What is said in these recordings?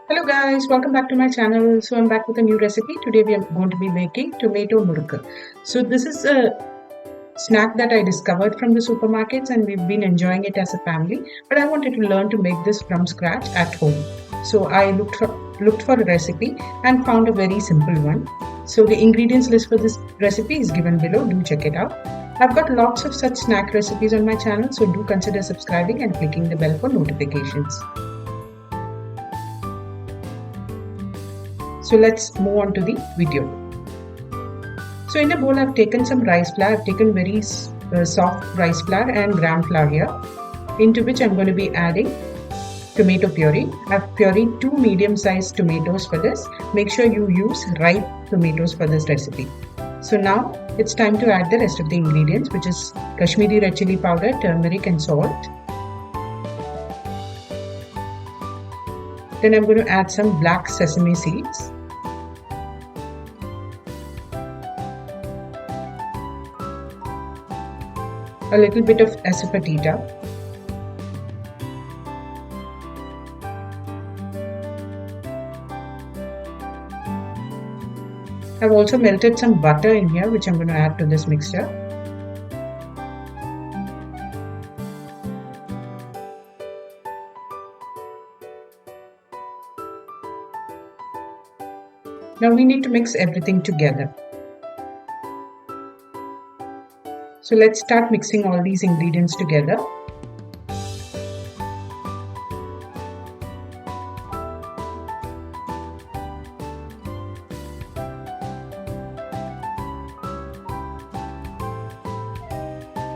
Hello guys, welcome back to my channel. So I'm back with a new recipe. Today we are going to be making tomato murukku. So this is a snack that I discovered from the supermarkets and we've been enjoying it as a family. But I wanted to learn to make this from scratch at home. So I looked for a recipe and found a very simple one. So the ingredients list for this recipe is given below. Do check it out. I've got lots of such snack recipes on my channel, so do consider subscribing and clicking the bell for notifications. So let's move on to the video. So in a bowl I've taken some rice flour. I've taken very soft rice flour and gram flour here, into which I'm going to be adding tomato puree. I've pureed 2 medium-sized tomatoes for this. Make sure you use ripe tomatoes for this recipe. So now it's time to add the rest of the ingredients, which is Kashmiri red chilli powder, turmeric and salt. Then I'm going to add some black sesame seeds. A little bit of asafoetida. I've also melted some butter in here, which I'm going to add to this mixture. Now we need to mix everything together. So let's start mixing all these ingredients together.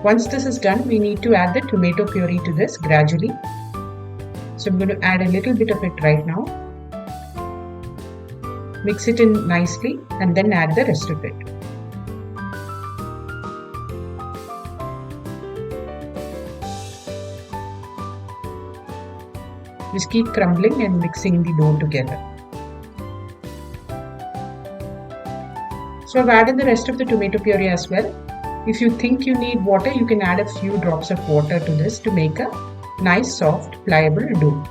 Once this is done, we need to add the tomato puree to this gradually. So I'm going to add a little bit of it right now. Mix it in nicely and then add the rest of it. Just keep crumbling and mixing the dough together. So I've added the rest of the tomato puree as well. If you think you need water, you can add a few drops of water to this to make a nice, soft, pliable dough.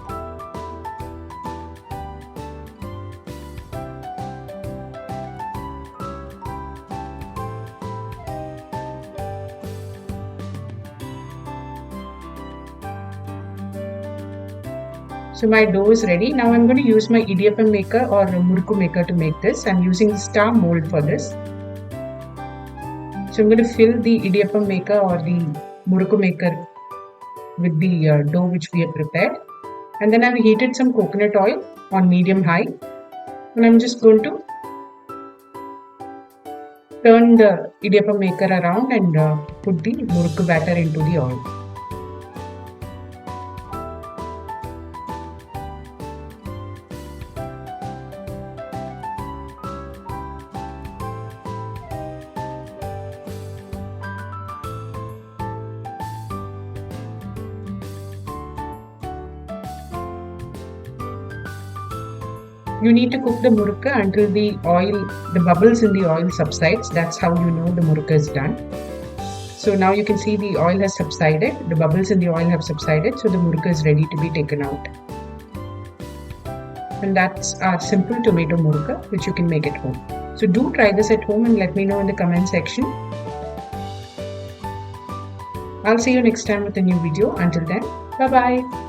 So my dough is ready. Now I'm going to use my idiyappam maker or murukku maker to make this. I'm using the star mold for this. So I'm going to fill the idiyappam maker or the murukku maker with the dough which we have prepared. And then I've heated some coconut oil on medium high. And I'm just going to turn the idiyappam maker around and put the murukku batter into the oil. You need to cook the murukku until the bubbles in the oil subsides. That's how you know the murukku is done. So now you can see the oil has subsided. The bubbles in the oil have subsided. So the murukku is ready to be taken out. And that's our simple tomato murukku, which you can make at home. So do try this at home and let me know in the comment section. I'll see you next time with a new video. Until then, bye-bye.